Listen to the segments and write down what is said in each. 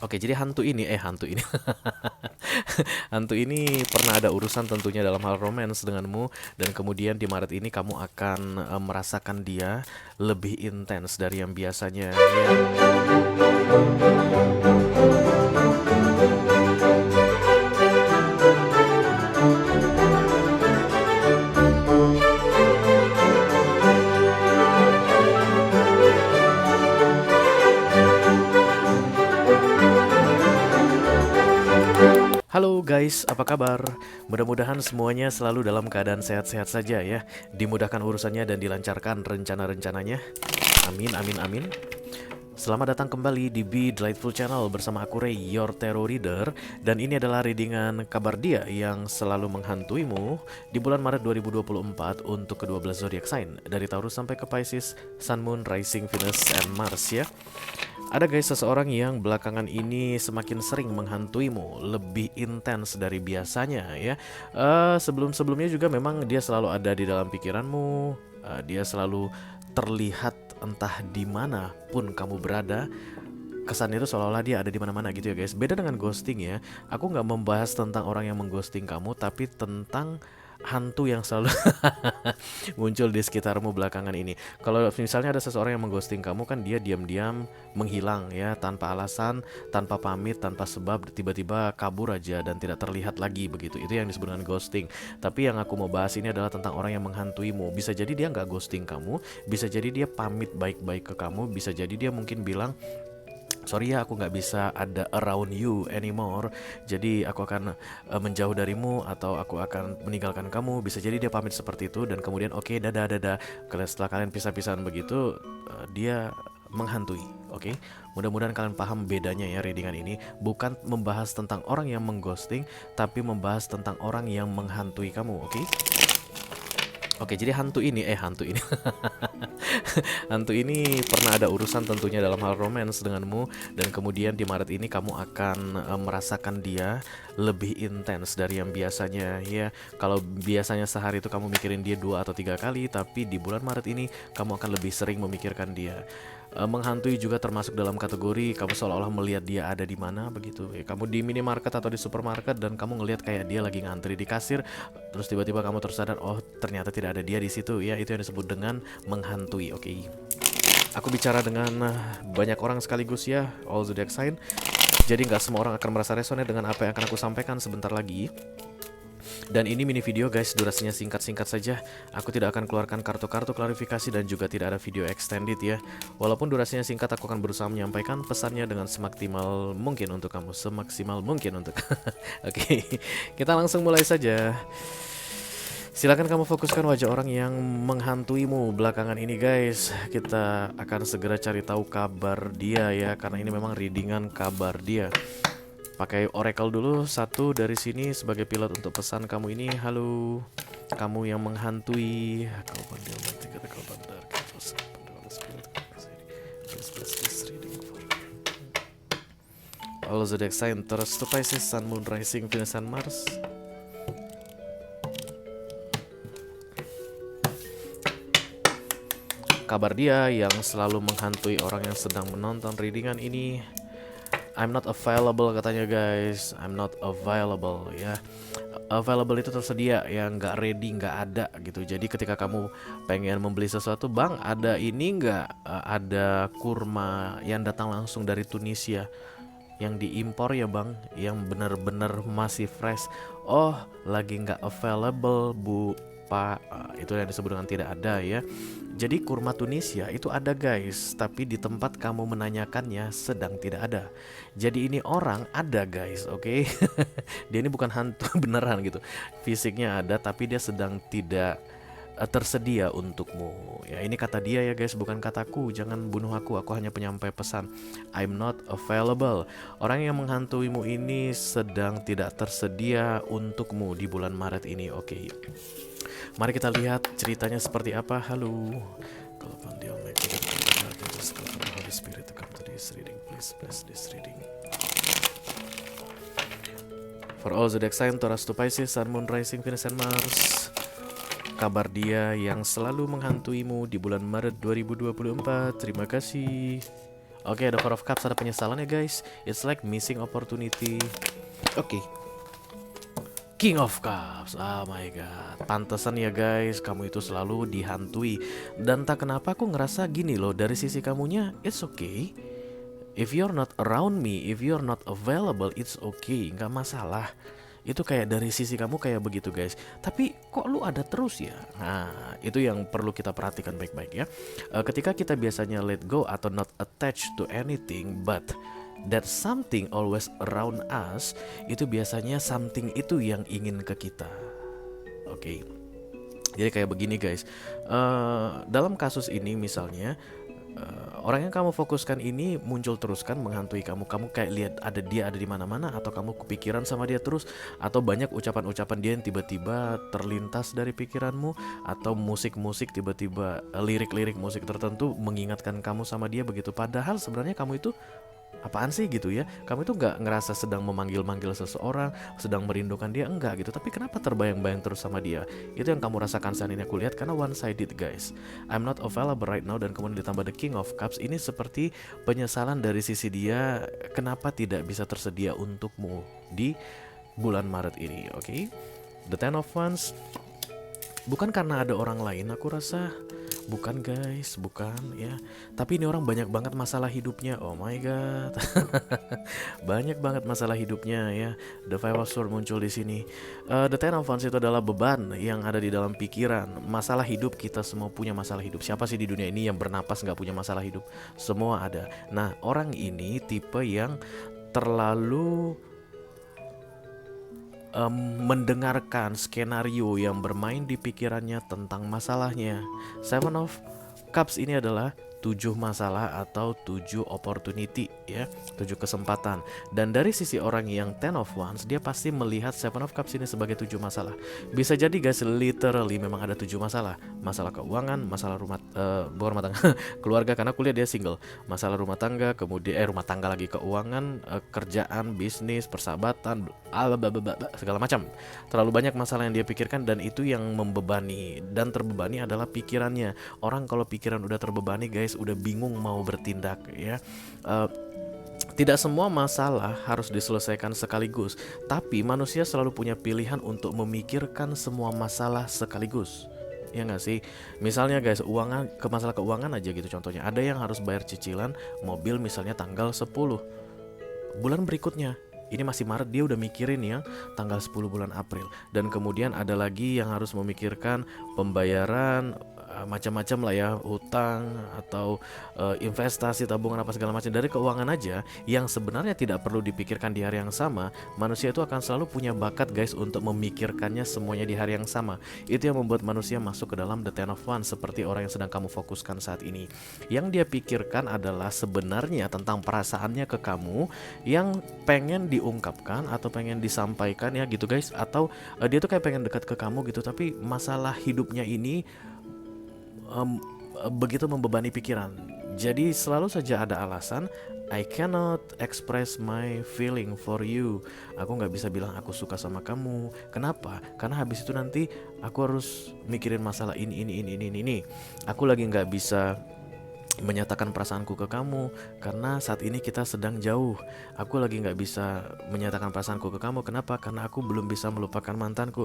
Oke, jadi hantu ini hantu ini pernah ada urusan tentunya dalam hal romance denganmu, dan kemudian di Maret ini kamu akan merasakan dia lebih intens dari yang biasanya ya. Halo guys, apa kabar? Mudah-mudahan semuanya selalu dalam keadaan sehat-sehat saja ya. Dimudahkan urusannya dan dilancarkan rencana-rencananya. Amin, amin, amin. Selamat datang kembali di Be Delightful Channel bersama aku Ray, your tarot reader. Dan ini adalah readingan kabar dia yang selalu menghantuimu di bulan Maret 2024 untuk ke-12 zodiak sign, dari Taurus sampai ke Pisces, Sun, Moon, Rising, Venus, and Mars ya. Ada guys seseorang yang belakangan ini semakin sering menghantuimu, lebih intens dari biasanya ya. Sebelum-sebelumnya juga memang dia selalu ada di dalam pikiranmu. Dia selalu terlihat entah di mana pun kamu berada. Kesan itu seolah-olah dia ada di mana-mana gitu ya guys. Beda dengan ghosting ya. Aku nggak membahas tentang orang yang mengghosting kamu, tapi tentang hantu yang selalu muncul di sekitarmu belakangan ini. Kalau misalnya ada seseorang yang mengghosting kamu, kan dia diam-diam menghilang ya, tanpa alasan, tanpa pamit, tanpa sebab, tiba-tiba kabur aja dan tidak terlihat lagi begitu. Itu yang disebut dengan ghosting. Tapi yang aku mau bahas ini adalah tentang orang yang menghantuimu. Bisa jadi dia nggak ghosting kamu, bisa jadi dia pamit baik-baik ke kamu, bisa jadi dia mungkin bilang, sorry ya, aku nggak bisa ada around you anymore. Jadi aku akan menjauh darimu, atau aku akan meninggalkan kamu. Bisa jadi dia pamit seperti itu dan kemudian oke, dadah dadah. Setelah kalian pisah-pisahan begitu, dia menghantui. Oke, mudah-mudahan kalian paham bedanya ya. Readingan ini bukan membahas tentang orang yang mengghosting, tapi membahas tentang orang yang menghantui kamu. Oke. Oke, jadi hantu ini hantu ini pernah ada urusan tentunya dalam hal romance denganmu, dan kemudian di Maret ini kamu akan merasakan dia lebih intens dari yang biasanya ya. Kalau biasanya sehari itu kamu mikirin dia 2 atau 3 kali, tapi di bulan Maret ini kamu akan lebih sering memikirkan dia. Menghantui juga termasuk dalam kategori kamu seolah-olah melihat dia ada di mana begitu ya. Kamu di minimarket atau di supermarket dan kamu ngelihat kayak dia lagi ngantri di kasir, terus tiba-tiba kamu tersadar, oh ternyata tidak ada dia di situ ya. Itu yang disebut dengan menghantui. Oke. Aku bicara dengan banyak orang sekaligus ya, all zodiac sign. Jadi nggak semua orang akan merasa resonate dengan apa yang akan aku sampaikan sebentar lagi. Dan ini mini video guys, durasinya singkat-singkat saja. Aku tidak akan keluarkan kartu-kartu klarifikasi dan juga tidak ada video extended ya. Walaupun durasinya singkat, aku akan berusaha menyampaikan pesannya dengan semaksimal mungkin untuk kamu, semaksimal mungkin untuk. Oke, kita langsung mulai saja. Silakan kamu fokuskan wajah orang yang menghantuimu belakangan ini guys. Kita akan segera cari tahu kabar dia ya, karena ini memang readingan kabar dia. Pakai oracle dulu satu dari sini sebagai pilot untuk pesan kamu ini. Halo, kamu yang menghantui. All zodiac sign Taurus to Pisces, Sun, Moon, Rising, Venus, and Mars. Kabar dia yang selalu menghantui orang yang sedang menonton readingan ini. I'm not available katanya guys. I'm not available ya. Available itu tersedia ya, nggak ready, nggak ada gitu. Jadi ketika kamu pengen membeli sesuatu, bang ada ini nggak? Ada kurma yang datang langsung dari Tunisia, yang diimpor ya bang, yang bener-bener masih fresh. Oh lagi nggak available bu, pak. Itu yang disebut dengan tidak ada ya. Jadi kurma Tunisia itu ada guys, tapi di tempat kamu menanyakannya sedang tidak ada. Jadi ini orang ada guys, oke? Dia ini bukan hantu beneran gitu. Fisiknya ada, tapi dia sedang tidak tersedia untukmu. Ya ini kata dia ya guys, bukan kataku. Jangan bunuh aku hanya penyampai pesan. I'm not available. Orang yang menghantuimu ini sedang tidak tersedia untukmu di bulan Maret ini, oke? Mari kita lihat ceritanya seperti apa. Halo. Kalau pandai Holy Spirit to come to this reading, please bless this reading. For all zodiac sign Taurus to Pisces, Sun, Moon, Rising, Venus, and Mars. Kabar dia yang selalu menghantuimu di bulan Maret 2024. Terima kasih. Oke, the Four of Cups ada penyesalan ya guys. It's like missing opportunity. Oke. King of Cups, oh my god. Pantesan ya guys, kamu itu selalu dihantui. Dan tak kenapa aku ngerasa gini loh, dari sisi kamunya, it's okay. If you're not around me, if you're not available, it's okay, nggak masalah. Itu kayak dari sisi kamu kayak begitu guys. Tapi kok lu ada terus ya? Nah, itu yang perlu kita perhatikan baik-baik ya. Ketika kita biasanya let go atau not attached to anything, but that something always around us, itu biasanya something itu yang ingin ke kita. Oke. Jadi kayak begini guys. Dalam kasus ini misalnya, orang yang kamu fokuskan ini muncul terus kan, menghantui kamu. Kamu kayak lihat dia ada di mana-mana, atau kamu kepikiran sama dia terus, atau banyak ucapan-ucapan dia yang tiba-tiba terlintas dari pikiranmu, atau musik-musik tiba-tiba, lirik-lirik musik tertentu mengingatkan kamu sama dia begitu. Padahal sebenarnya kamu itu apaan sih gitu ya, kamu itu nggak ngerasa sedang memanggil-manggil seseorang, sedang merindukan dia, enggak gitu, tapi kenapa terbayang-bayang terus sama dia. Itu yang kamu rasakan saat ini aku lihat, karena one sided guys. I'm not available right now, dan kemudian ditambah the King of Cups, ini seperti penyesalan dari sisi dia, kenapa tidak bisa tersedia untukmu di bulan Maret ini. Oke. The Ten of Wands, bukan karena ada orang lain, aku rasa bukan guys, bukan ya. Tapi ini orang banyak banget masalah hidupnya. Oh my god. Banyak banget masalah hidupnya ya. The Five of Swords muncul di sini. The Ten of Wands itu adalah beban yang ada di dalam pikiran. Masalah hidup, kita semua punya masalah hidup. Siapa sih di dunia ini yang bernapas gak punya masalah hidup? Semua ada. Nah, orang ini tipe yang terlalu mendengarkan skenario yang bermain di pikirannya tentang masalahnya. Seven of Cups ini adalah 7 masalah atau 7 opportunity ya, 7 kesempatan. Dan dari sisi orang yang Ten of Wands, dia pasti melihat Seven of Cups ini sebagai 7 masalah. Bisa jadi guys, literally memang ada 7 masalah. Masalah keuangan, masalah bukan rumah tangga, keluarga, karena kuliah dia single. Masalah rumah tangga, kemudian rumah tangga lagi, keuangan, kerjaan, bisnis, persahabatan, segala macam. Terlalu banyak masalah yang dia pikirkan, dan itu yang membebani, dan terbebani adalah pikirannya. Orang kalau pikiran udah terbebani guys, udah bingung mau bertindak ya. Tidak semua masalah harus diselesaikan sekaligus, tapi manusia selalu punya pilihan untuk memikirkan semua masalah sekaligus. Ya nggak sih? Misalnya guys, masalah keuangan aja gitu contohnya. Ada yang harus bayar cicilan mobil misalnya tanggal 10 bulan berikutnya. Ini masih Maret, dia udah mikirin ya tanggal 10 bulan April. Dan kemudian ada lagi yang harus memikirkan pembayaran macam-macam lah ya, hutang atau investasi, tabungan, apa segala macam. Dari keuangan aja yang sebenarnya tidak perlu dipikirkan di hari yang sama, manusia itu akan selalu punya bakat guys untuk memikirkannya semuanya di hari yang sama. Itu yang membuat manusia masuk ke dalam the Ten of Wands, seperti orang yang sedang kamu fokuskan saat ini. Yang dia pikirkan adalah sebenarnya tentang perasaannya ke kamu yang pengen diungkapkan atau pengen disampaikan ya gitu guys. Atau dia tuh kayak pengen dekat ke kamu gitu, tapi masalah hidupnya ini begitu membebani pikiran. Jadi selalu saja ada alasan, I cannot express my feeling for you. Aku gak bisa bilang aku suka sama kamu. Kenapa? Karena habis itu nanti aku harus mikirin masalah ini. Aku lagi gak bisa menyatakan perasaanku ke kamu karena saat ini kita sedang jauh. Aku lagi gak bisa menyatakan perasaanku ke kamu. Kenapa? Karena aku belum bisa melupakan mantanku.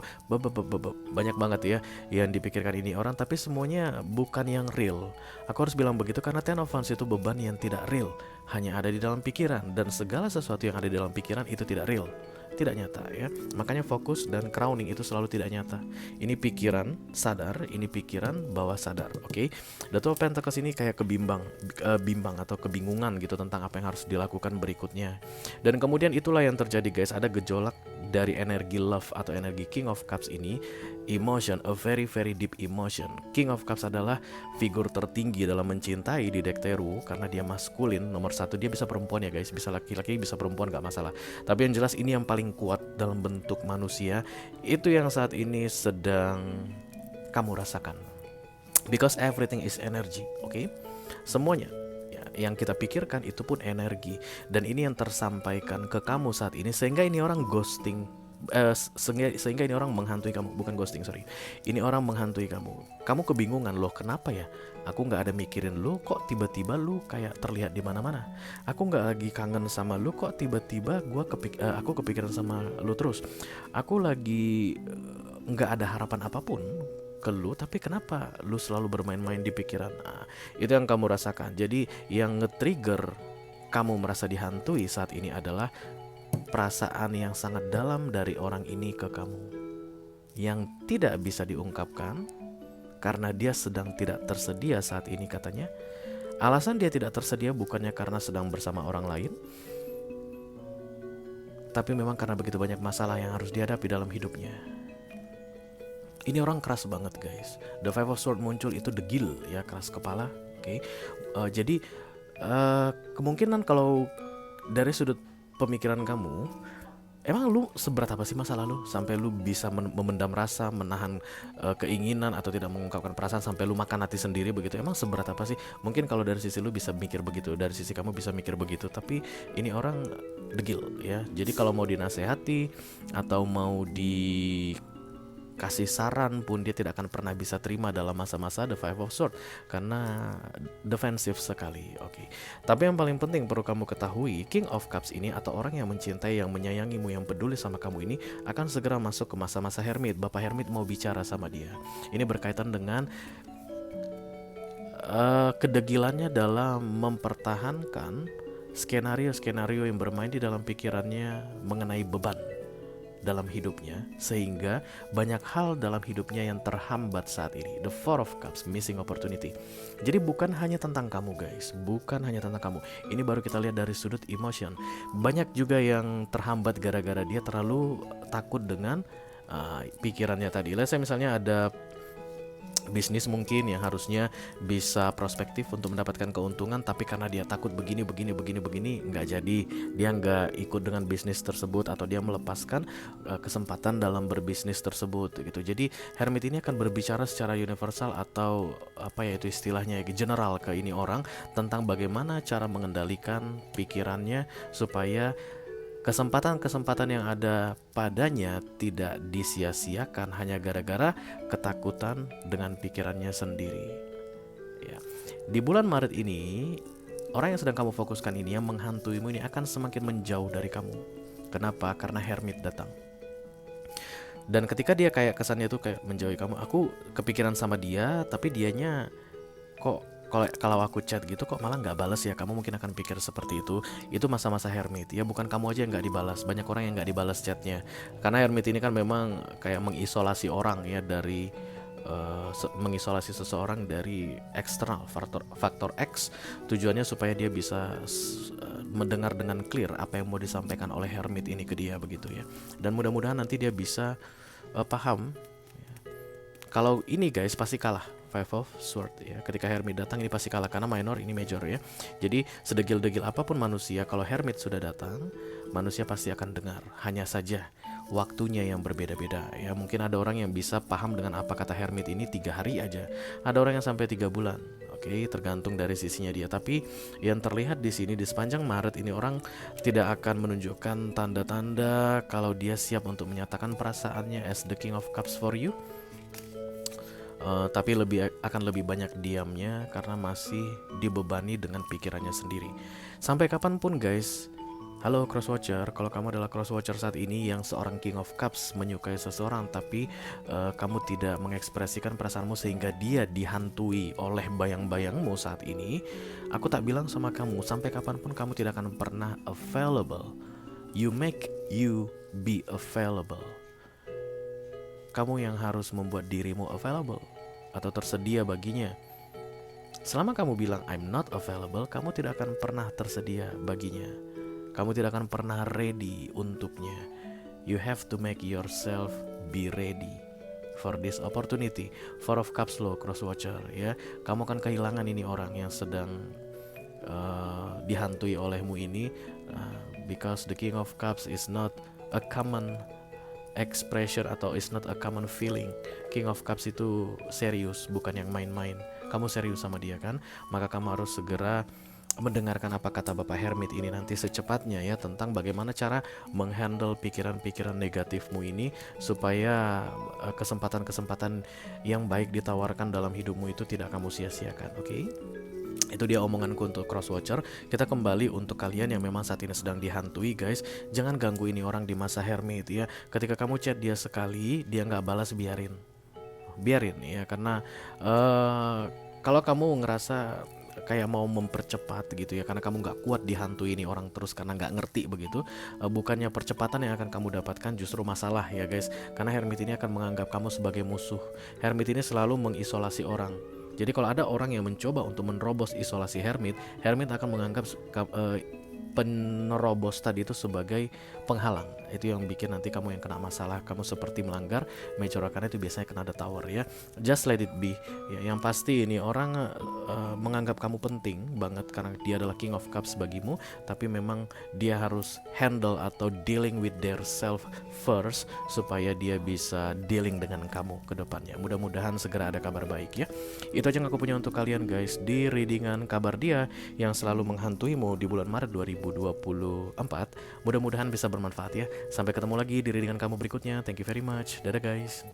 Banyak banget ya yang dipikirkan ini orang, tapi semuanya bukan yang real. Aku harus bilang begitu karena Ten of Wands itu beban yang tidak real, hanya ada di dalam pikiran. Dan segala sesuatu yang ada di dalam pikiran itu tidak real, tidak nyata ya. Makanya fokus dan crowning itu selalu tidak nyata. Ini pikiran sadar, ini pikiran bawah sadar. Oke. The Two of Pentacles ini kayak bimbang atau kebingungan gitu tentang apa yang harus dilakukan berikutnya. Dan kemudian itulah yang terjadi guys, ada gejolak dari energi love atau energi King of Cups ini. Emotion, a very very deep emotion. King of Cups adalah figur tertinggi dalam mencintai di deck tarot karena dia maskulin, nomor 1. Dia bisa perempuan ya guys, bisa laki-laki, bisa perempuan, gak masalah. Tapi yang jelas ini yang paling kuat dalam bentuk manusia. Itu yang saat ini sedang kamu rasakan. Because everything is energy, oke? Semuanya ya, yang kita pikirkan itu pun energi. Dan ini yang tersampaikan ke kamu saat ini, sehingga ini orang ghosting sehingga ini orang menghantui kamu, bukan ghosting, sorry. Ini orang menghantui kamu. Kamu kebingungan, loh kenapa ya? Aku nggak ada mikirin lu, kok tiba-tiba lu kayak terlihat di mana-mana. Aku nggak lagi kangen sama lu, kok tiba-tiba aku kepikiran sama lu terus. Aku lagi nggak ada harapan apapun ke lu, tapi kenapa lu selalu bermain-main di pikiran? Nah, itu yang kamu rasakan. Jadi yang nge-trigger kamu merasa dihantui saat ini adalah perasaan yang sangat dalam dari orang ini ke kamu, yang tidak bisa diungkapkan karena dia sedang tidak tersedia saat ini katanya. Alasan dia tidak tersedia bukannya karena sedang bersama orang lain, tapi memang karena begitu banyak masalah yang harus dihadapi dalam hidupnya. Ini orang keras banget guys. The Five of Swords muncul itu degil ya, keras kepala. Oke. Jadi kemungkinan kalau dari sudut pemikiran kamu, emang lu seberat apa sih masa lalu sampai lu bisa memendam rasa, menahan keinginan atau tidak mengungkapkan perasaan sampai lu makan hati sendiri begitu? Emang seberat apa sih? Mungkin kalau dari sisi lu bisa mikir begitu, dari sisi kamu bisa mikir begitu, tapi ini orang degil ya. Jadi kalau mau dinasehati atau mau dikasih saran pun dia tidak akan pernah bisa terima dalam masa-masa The Five of Swords karena defensif sekali. Oke. Tapi yang paling penting perlu kamu ketahui, King of Cups ini atau orang yang mencintai, yang menyayangimu, yang peduli sama kamu ini akan segera masuk ke masa-masa Hermit. Bapak Hermit mau bicara sama dia. Ini berkaitan dengan kedegilannya dalam mempertahankan skenario-skenario yang bermain di dalam pikirannya mengenai beban dalam hidupnya, sehingga banyak hal dalam hidupnya yang terhambat saat ini. The Four of Cups, missing opportunity. Jadi bukan hanya tentang kamu guys, bukan hanya tentang kamu. Ini baru kita lihat dari sudut emotion. Banyak juga yang terhambat gara-gara dia terlalu takut dengan pikirannya tadi. Let's say misalnya ada bisnis mungkin yang harusnya bisa prospektif untuk mendapatkan keuntungan, tapi karena dia takut begini nggak jadi, dia nggak ikut dengan bisnis tersebut atau dia melepaskan kesempatan dalam berbisnis tersebut gitu. Jadi Hermit ini akan berbicara secara universal atau apa ya itu istilahnya general ke ini orang tentang bagaimana cara mengendalikan pikirannya supaya kesempatan-kesempatan yang ada padanya tidak disia-siakan hanya gara-gara ketakutan dengan pikirannya sendiri. Ya. Di bulan Maret ini, orang yang sedang kamu fokuskan ini, yang menghantuimu ini akan semakin menjauh dari kamu. Kenapa? Karena Hermit datang. Dan ketika dia kayak kesannya tuh kayak menjauhi kamu, aku kepikiran sama dia, tapi dianya kok kalau aku chat gitu kok malah nggak balas ya, kamu mungkin akan pikir seperti itu. Itu masa-masa Hermit ya, bukan kamu aja yang nggak dibalas, banyak orang yang nggak dibalas chatnya. Karena Hermit ini kan memang kayak mengisolasi orang ya dari mengisolasi seseorang dari eksternal, faktor X. Tujuannya supaya dia bisa mendengar dengan clear apa yang mau disampaikan oleh Hermit ini ke dia begitu ya. Dan mudah-mudahan nanti dia bisa paham. Kalau ini guys pasti kalah. Five of Swords ya. Ketika Hermit datang ini pasti kalah karena minor ini major ya. Jadi sedegil-degil apapun manusia, kalau Hermit sudah datang, manusia pasti akan dengar. Hanya saja waktunya yang berbeda-beda ya. Mungkin ada orang yang bisa paham dengan apa kata Hermit ini 3 hari aja. Ada orang yang sampai 3 bulan. Oke, tergantung dari sisinya dia. Tapi yang terlihat di sini di sepanjang Maret ini orang tidak akan menunjukkan tanda-tanda kalau dia siap untuk menyatakan perasaannya as the King of Cups for you. Tapi akan lebih banyak diamnya karena masih dibebani dengan pikirannya sendiri. Sampai kapanpun guys, halo Crosswatcher, kalau kamu adalah Crosswatcher saat ini yang seorang King of Cups menyukai seseorang tapi kamu tidak mengekspresikan perasaanmu sehingga dia dihantui oleh bayang-bayangmu saat ini, aku tak bilang sama kamu sampai kapanpun kamu tidak akan pernah available. You make you be available. Kamu yang harus membuat dirimu available atau tersedia baginya. Selama kamu bilang I'm not available, kamu tidak akan pernah tersedia baginya. Kamu tidak akan pernah ready untuknya. You have to make yourself be ready for this opportunity. Four of Cups lo Crosswatcher ya. Kamu akan kehilangan ini orang yang sedang dihantui olehmu ini because the King of Cups is not a common expression atau is not a common feeling. King of Cups itu serius, bukan yang main-main. Kamu serius sama dia kan, maka kamu harus segera mendengarkan apa kata Bapak Hermit ini nanti secepatnya ya, tentang bagaimana cara menghandle pikiran-pikiran negatifmu ini supaya kesempatan-kesempatan yang baik ditawarkan dalam hidupmu itu tidak kamu sia-siakan. Oke? Itu dia omonganku untuk Crosswatcher. Kita kembali untuk kalian yang memang saat ini sedang dihantui, guys. Jangan ganggu ini orang di masa hermit ya. Ketika kamu chat dia sekali, dia nggak balas, biarin ya, karena kalau kamu ngerasa kayak mau mempercepat gitu ya, karena kamu nggak kuat dihantui ini orang terus karena nggak ngerti begitu, bukannya percepatan yang akan kamu dapatkan, justru masalah ya guys, karena hermit ini akan menganggap kamu sebagai musuh. Hermit ini selalu mengisolasi orang. Jadi kalau ada orang yang mencoba untuk menerobos isolasi hermit, hermit akan menganggap penerobos tadi itu sebagai penghalang. Itu yang bikin nanti kamu yang kena masalah, kamu seperti melanggar major arcana, itu biasanya kena the tower ya. Just let it be ya. Yang pasti ini orang menganggap kamu penting banget karena dia adalah king of cups bagimu, tapi memang dia harus handle atau dealing with their self first supaya dia bisa dealing dengan kamu ke depannya. Mudah-mudahan segera ada kabar baik ya. Itu aja yang aku punya untuk kalian guys di readingan kabar dia yang selalu menghantuimu di bulan Maret 2024. Mudah-mudahan bisa bermanfaat ya. Sampai ketemu lagi di readingan kamu berikutnya. Thank you very much. Dadah guys.